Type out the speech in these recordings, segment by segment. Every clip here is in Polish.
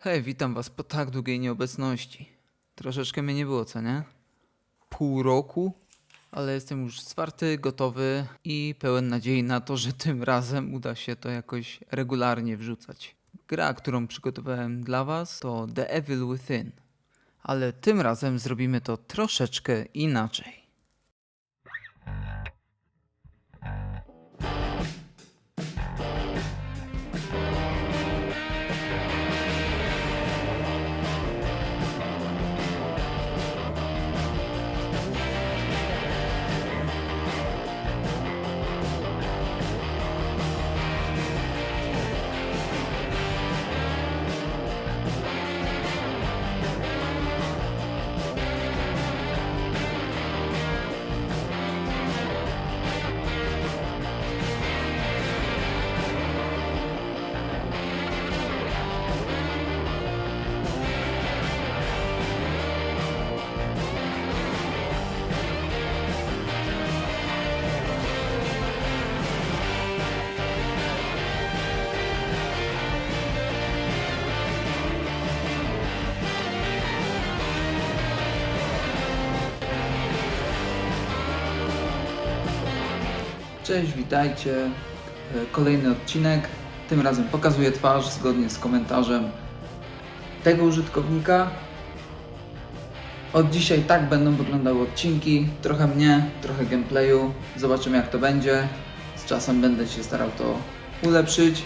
Hej, witam was po tak długiej nieobecności. Troszeczkę mnie nie było, co nie? Pół roku, ale jestem już zwarty, gotowy i pełen nadziei na to, że tym razem uda się to jakoś regularnie wrzucać. Gra, którą przygotowałem dla was, to The Evil Within, ale tym razem zrobimy to troszeczkę inaczej. Cześć, witajcie. Kolejny odcinek. Tym razem pokazuję twarz zgodnie z komentarzem tego użytkownika. Od dzisiaj tak będą wyglądały odcinki. Trochę mnie, trochę gameplayu. Zobaczymy, jak to będzie. Z czasem będę się starał to ulepszyć.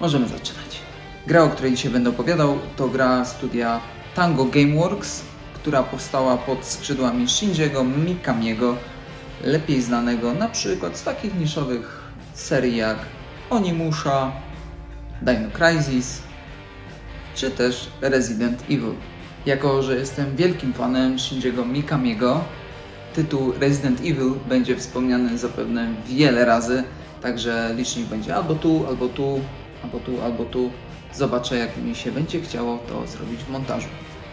Możemy zaczynać. Gra, o której dzisiaj będę opowiadał, to gra studia Tango Gameworks, która powstała pod skrzydłami Shinjiego Mikamiego, lepiej znanego na przykład z takich niszowych serii jak Onimusha, Dino Crisis czy też Resident Evil. Jako że jestem wielkim fanem Shinjiego Mikamiego, tytuł Resident Evil będzie wspomniany zapewne wiele razy, także licznik będzie albo tu, albo tu, albo tu, albo tu. Zobaczę, jak mi się będzie chciało to zrobić w montażu.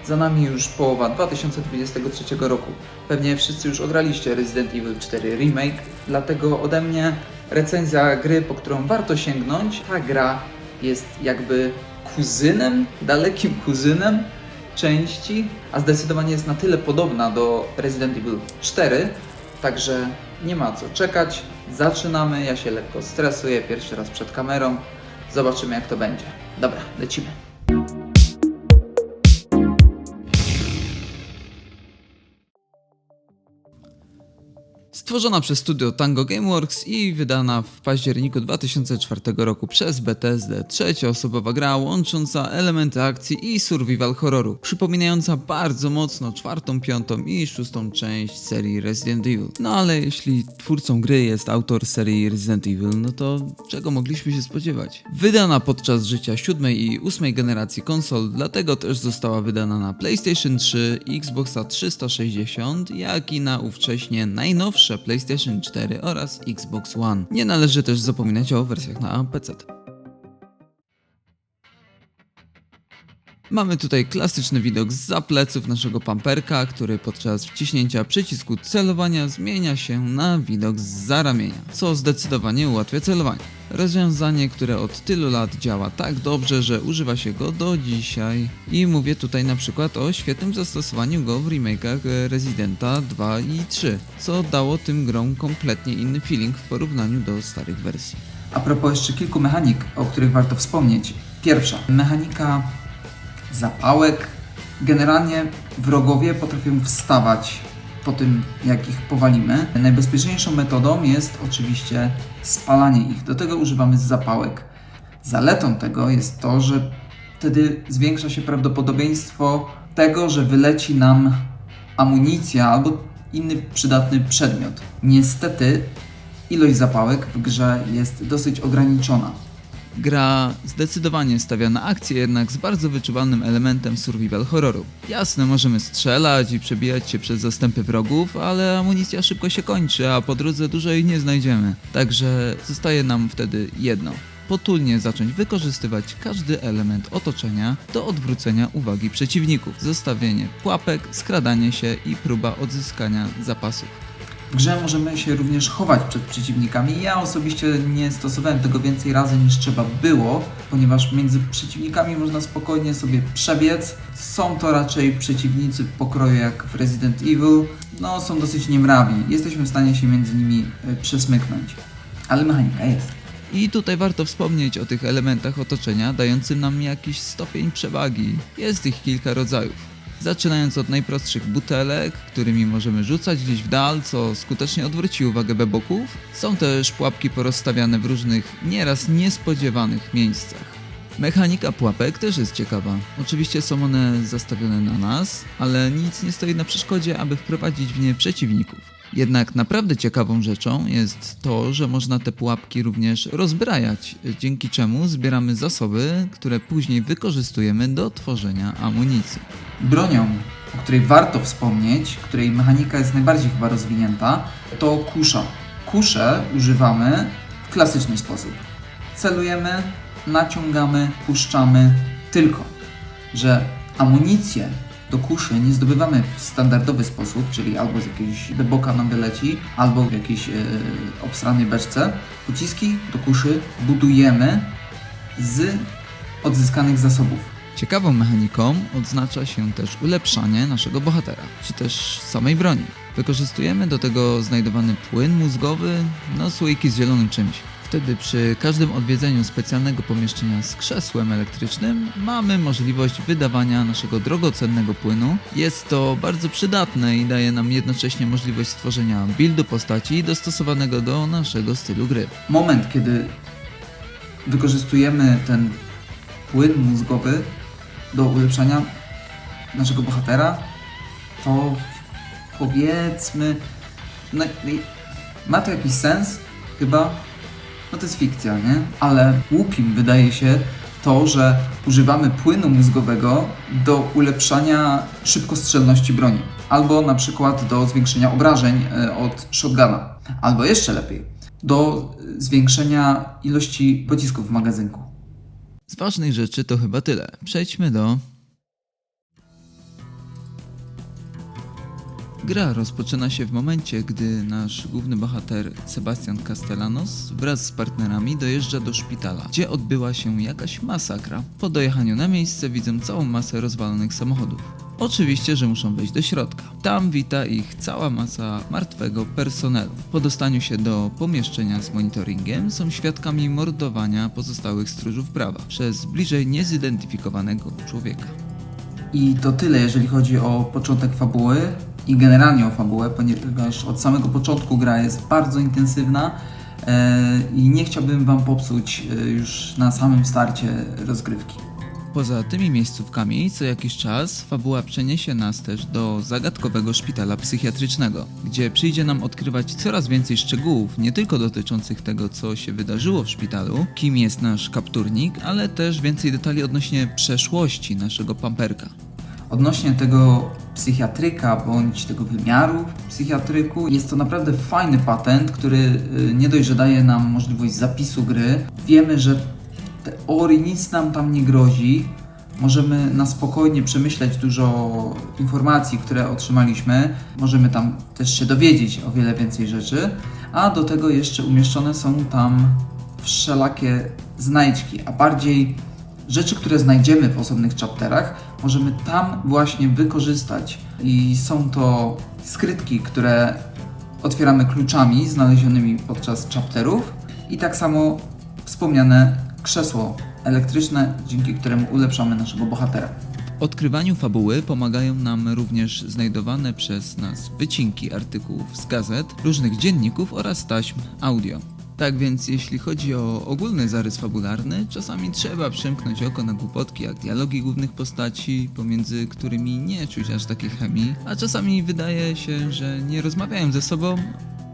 Za nami już połowa 2023 roku. Pewnie wszyscy już ograliście Resident Evil 4 Remake, dlatego ode mnie recenzja gry, po którą warto sięgnąć. Ta gra jest jakby kuzynem, dalekim kuzynem części, a zdecydowanie jest na tyle podobna do Resident Evil 4, także nie ma co czekać. Zaczynamy, ja się lekko stresuję, pierwszy raz przed kamerą. Zobaczymy, jak to będzie. Dobra, lecimy. Stworzona przez studio Tango Gameworks i wydana w październiku 2004 roku przez Bethesdę, trzecioosobowa gra łącząca elementy akcji i survival horroru, przypominająca bardzo mocno czwartą, piątą i szóstą część serii Resident Evil. No ale jeśli twórcą gry jest autor serii Resident Evil, no to czego mogliśmy się spodziewać? Wydana podczas życia siódmej i ósmej generacji konsol, dlatego też została wydana na PlayStation 3, Xboxa 360, jak i na ówcześnie najnowsze PlayStation 4 oraz Xbox One. Nie należy też zapominać o wersjach na PC. Mamy tutaj klasyczny widok zza pleców naszego pamperka, który podczas wciśnięcia przycisku celowania zmienia się na widok zza ramienia, co zdecydowanie ułatwia celowanie. Rozwiązanie, które od tylu lat działa tak dobrze, że używa się go do dzisiaj. I mówię tutaj na przykład o świetnym zastosowaniu go w remake'ach Residenta 2 i 3, co dało tym grom kompletnie inny feeling w porównaniu do starych wersji. A propos jeszcze kilku mechanik, o których warto wspomnieć. Pierwsza, mechanika zapałek. Generalnie wrogowie potrafią wstawać po tym, jak ich powalimy. Najbezpieczniejszą metodą jest oczywiście spalanie ich. Do tego używamy zapałek. Zaletą tego jest to, że wtedy zwiększa się prawdopodobieństwo tego, że wyleci nam amunicja albo inny przydatny przedmiot. Niestety ilość zapałek w grze jest dosyć ograniczona. Gra zdecydowanie stawia na akcję, jednak z bardzo wyczuwalnym elementem survival horroru. Jasne, możemy strzelać i przebijać się przez zastępy wrogów, ale amunicja szybko się kończy, a po drodze dużo jej nie znajdziemy. Także zostaje nam wtedy jedno. Potulnie zacząć wykorzystywać każdy element otoczenia do odwrócenia uwagi przeciwników. Zostawienie pułapek, skradanie się i próba odzyskania zapasów. W grze możemy się również chować przed przeciwnikami. Ja osobiście nie stosowałem tego więcej razy niż trzeba było, ponieważ między przeciwnikami można spokojnie sobie przebiec. Są to raczej przeciwnicy pokroju jak w Resident Evil. No, są dosyć niemrawi. Jesteśmy w stanie się między nimi przesmyknąć. Ale mechanika jest. I tutaj warto wspomnieć o tych elementach otoczenia dającym nam jakiś stopień przewagi. Jest ich kilka rodzajów. Zaczynając od najprostszych butelek, którymi możemy rzucać gdzieś w dal, co skutecznie odwróci uwagę beboków. Są też pułapki porozstawiane w różnych, nieraz niespodziewanych miejscach. Mechanika pułapek też jest ciekawa. Oczywiście są one zastawione na nas, ale nic nie stoi na przeszkodzie, aby wprowadzić w nie przeciwników. Jednak naprawdę ciekawą rzeczą jest to, że można te pułapki również rozbrajać, dzięki czemu zbieramy zasoby, które później wykorzystujemy do tworzenia amunicji. Bronią, o której warto wspomnieć, której mechanika jest najbardziej chyba rozwinięta, to kusza. Kuszę używamy w klasyczny sposób. Celujemy, naciągamy, puszczamy, tylko że amunicję do kuszy nie zdobywamy w standardowy sposób, czyli albo z jakiegoś beboka nam wyleci, albo w jakiejś obsranej beczce. Pociski do kuszy budujemy z odzyskanych zasobów. Ciekawą mechaniką odznacza się też ulepszanie naszego bohatera, czy też samej broni. Wykorzystujemy do tego znajdowany płyn mózgowy, no słoiki z zielonym czymś. Wtedy przy każdym odwiedzeniu specjalnego pomieszczenia z krzesłem elektrycznym mamy możliwość wydawania naszego drogocennego płynu. Jest to bardzo przydatne i daje nam jednocześnie możliwość stworzenia buildu postaci dostosowanego do naszego stylu gry. Moment, kiedy wykorzystujemy ten płyn mózgowy do ulepszania naszego bohatera, to powiedzmy, no, ma to jakiś sens chyba. No to jest fikcja, nie? Ale głupim wydaje się to, że używamy płynu mózgowego do ulepszania szybkostrzelności broni. Albo na przykład do zwiększenia obrażeń od shotguna. Albo jeszcze lepiej, do zwiększenia ilości pocisków w magazynku. Z ważnych rzeczy to chyba tyle. Przejdźmy do... Gra rozpoczyna się w momencie, gdy nasz główny bohater Sebastian Castellanos wraz z partnerami dojeżdża do szpitala, gdzie odbyła się jakaś masakra. Po dojechaniu na miejsce widzą całą masę rozwalonych samochodów. Oczywiście, że muszą wejść do środka. Tam wita ich cała masa martwego personelu. Po dostaniu się do pomieszczenia z monitoringiem są świadkami mordowania pozostałych stróżów prawa przez bliżej niezidentyfikowanego człowieka. I to tyle, jeżeli chodzi o początek fabuły i generalnie o fabułę, ponieważ od samego początku gra jest bardzo intensywna i nie chciałbym Wam popsuć już na samym starcie rozgrywki. Poza tymi miejscówkami, co jakiś czas fabuła przeniesie nas też do zagadkowego szpitala psychiatrycznego, gdzie przyjdzie nam odkrywać coraz więcej szczegółów, nie tylko dotyczących tego, co się wydarzyło w szpitalu, kim jest nasz kapturnik, ale też więcej detali odnośnie przeszłości naszego pamperka. Odnośnie tego psychiatryka bądź tego wymiaru w psychiatryku, jest to naprawdę fajny patent, który nie dość, że daje nam możliwość zapisu gry. Wiemy, że w teorii nic nam tam nie grozi. Możemy na spokojnie przemyśleć dużo informacji, które otrzymaliśmy. Możemy tam też się dowiedzieć o wiele więcej rzeczy. A do tego jeszcze umieszczone są tam wszelakie znajdźki, a bardziej rzeczy, które znajdziemy w osobnych chapterach, możemy tam właśnie wykorzystać. I są to skrytki, które otwieramy kluczami znalezionymi podczas chapterów i tak samo wspomniane krzesło elektryczne, dzięki któremu ulepszamy naszego bohatera. W odkrywaniu fabuły pomagają nam również znajdowane przez nas wycinki artykułów z gazet, różnych dzienników oraz taśm audio. Tak więc jeśli chodzi o ogólny zarys fabularny, czasami trzeba przymknąć oko na głupotki jak dialogi głównych postaci, pomiędzy którymi nie czuć aż takiej chemii, a czasami wydaje się, że nie rozmawiają ze sobą,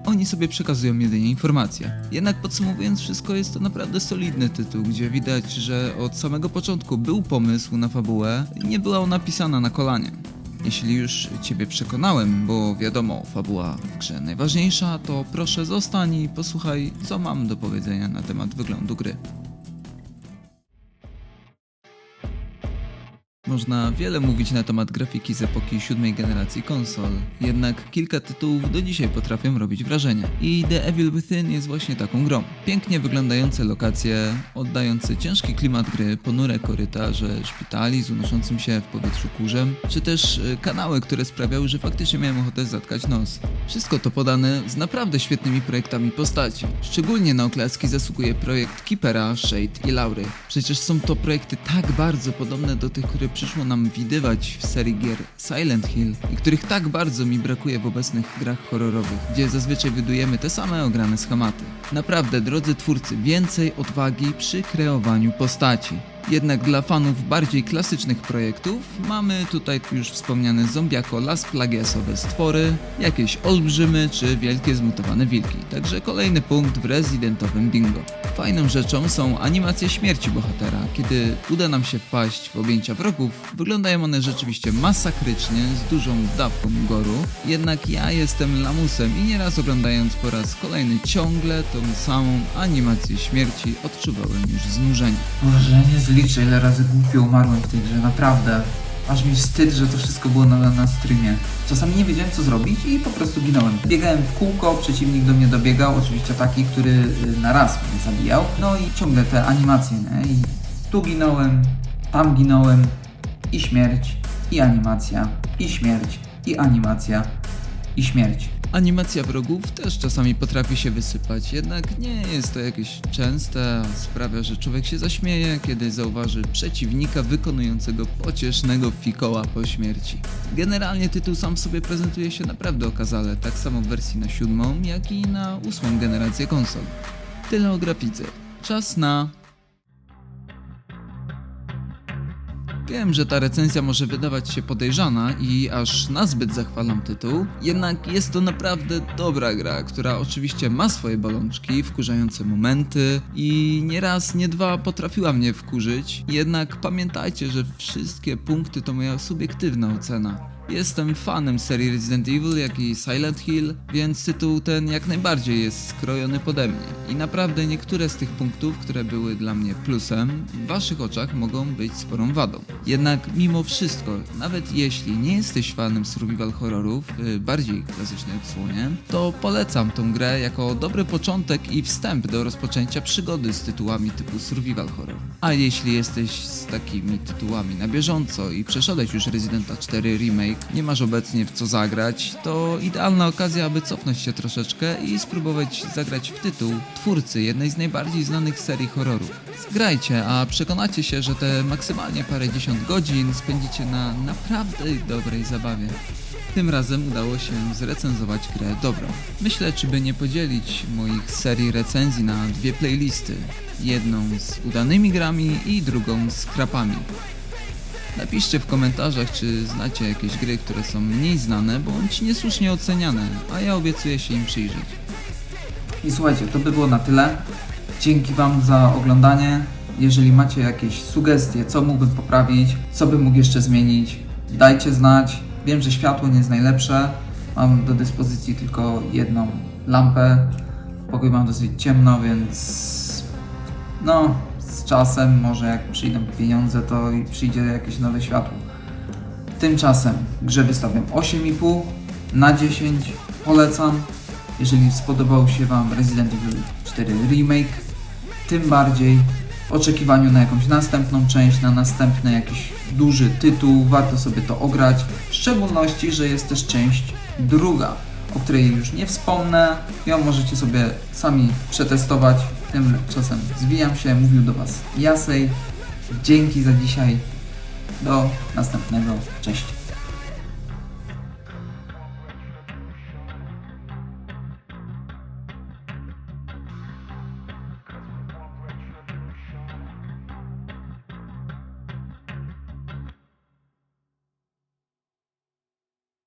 oni sobie przekazują jedynie informacje. Jednak podsumowując wszystko, jest to naprawdę solidny tytuł, gdzie widać, że od samego początku był pomysł na fabułę, nie była ona pisana na kolanie. Jeśli już Ciebie przekonałem, bo wiadomo, fabuła w grze najważniejsza, to proszę zostań i posłuchaj, co mam do powiedzenia na temat wyglądu gry. Można wiele mówić na temat grafiki z epoki 7. generacji konsol, jednak kilka tytułów do dzisiaj potrafią robić wrażenie. I The Evil Within jest właśnie taką grą. Pięknie wyglądające lokacje, oddające ciężki klimat gry, ponure korytarze szpitali z unoszącym się w powietrzu kurzem, czy też kanały, które sprawiały, że faktycznie miałem ochotę zatkać nos. Wszystko to podane z naprawdę świetnymi projektami postaci. Szczególnie na oklaski zasługuje projekt Keepera, Shade i Laury. Przecież są to projekty tak bardzo podobne do tych, które przyszło nam widywać w serii gier Silent Hill i których tak bardzo mi brakuje w obecnych grach horrorowych, gdzie zazwyczaj wydujemy te same ograne schematy. Naprawdę, drodzy twórcy, więcej odwagi przy kreowaniu postaci. Jednak dla fanów bardziej klasycznych projektów mamy tutaj już wspomniane zombiako Las Plague'owe stwory, jakieś olbrzymy czy wielkie zmutowane wilki. Także kolejny punkt w rezydentowym bingo. Fajną rzeczą są animacje śmierci bohatera. Kiedy uda nam się wpaść w objęcia wrogów, wyglądają one rzeczywiście masakrycznie, z dużą dawką goru. Jednak ja jestem lamusem i nieraz oglądając po raz kolejny ciągle tą samą animację śmierci odczuwałem już znużenie. Może nie zliczę, ile razy głupio umarłem w tej grze, naprawdę. Aż mi wstyd, że to wszystko było na streamie. Czasami nie wiedziałem, co zrobić i po prostu ginąłem. Biegałem w kółko, przeciwnik do mnie dobiegał, oczywiście taki, który na raz mnie zabijał. No i ciągle te animacje, nie? I tu ginąłem, tam ginąłem i śmierć, i animacja, i śmierć, i animacja, i śmierć. Animacja wrogów też czasami potrafi się wysypać, jednak nie jest to jakieś częste, a sprawia, że człowiek się zaśmieje, kiedy zauważy przeciwnika wykonującego pociesznego fikoła po śmierci. Generalnie tytuł sam w sobie prezentuje się naprawdę okazale, tak samo w wersji na 7, jak i na 8 generację konsol. Tyle o grafice. Czas na... Wiem, że ta recenzja może wydawać się podejrzana i aż nazbyt zachwalam tytuł, jednak jest to naprawdę dobra gra, która oczywiście ma swoje bolączki, wkurzające momenty i nie raz, nie dwa potrafiła mnie wkurzyć, jednak pamiętajcie, że wszystkie punkty to moja subiektywna ocena. Jestem fanem serii Resident Evil, jak i Silent Hill, więc tytuł ten jak najbardziej jest skrojony pode mnie. I naprawdę niektóre z tych punktów, które były dla mnie plusem, w waszych oczach mogą być sporą wadą. Jednak mimo wszystko, nawet jeśli nie jesteś fanem survival horrorów, bardziej klasycznej odsłonie, to polecam tą grę jako dobry początek i wstęp do rozpoczęcia przygody z tytułami typu survival horror. A jeśli jesteś z takimi tytułami na bieżąco i przeszedłeś już Residenta 4 Remake, nie masz obecnie w co zagrać, to idealna okazja, aby cofnąć się troszeczkę i spróbować zagrać w tytuł twórcy jednej z najbardziej znanych serii horrorów. Zgrajcie, a przekonacie się, że te maksymalnie parędziesiąt godzin spędzicie na naprawdę dobrej zabawie. Tym razem udało się zrecenzować grę dobrą. Myślę, czy by nie podzielić moich serii recenzji na dwie playlisty. Jedną z udanymi grami i drugą z krapami. Napiszcie w komentarzach, czy znacie jakieś gry, które są mniej znane bądź niesłusznie oceniane, a ja obiecuję się im przyjrzeć. I słuchajcie, to by było na tyle. Dzięki wam za oglądanie. Jeżeli macie jakieś sugestie, co mógłbym poprawić, co bym mógł jeszcze zmienić, dajcie znać. Wiem, że światło nie jest najlepsze. Mam do dyspozycji tylko jedną lampę. W pokoju mam dosyć ciemno, więc no, z czasem może jak przyjdą pieniądze, to i przyjdzie jakieś nowe światło. Tymczasem grze wystawiam 8,5 na 10. Polecam. Jeżeli spodobał się wam Resident Evil 4 Remake, tym bardziej w oczekiwaniu na jakąś następną część, na następny jakiś duży tytuł, warto sobie to ograć. W szczególności, że jest też część druga, o której już nie wspomnę. Ją możecie sobie sami przetestować. Tymczasem zwijam się, mówił do was Jasej. Dzięki za dzisiaj. Do następnego. Cześć.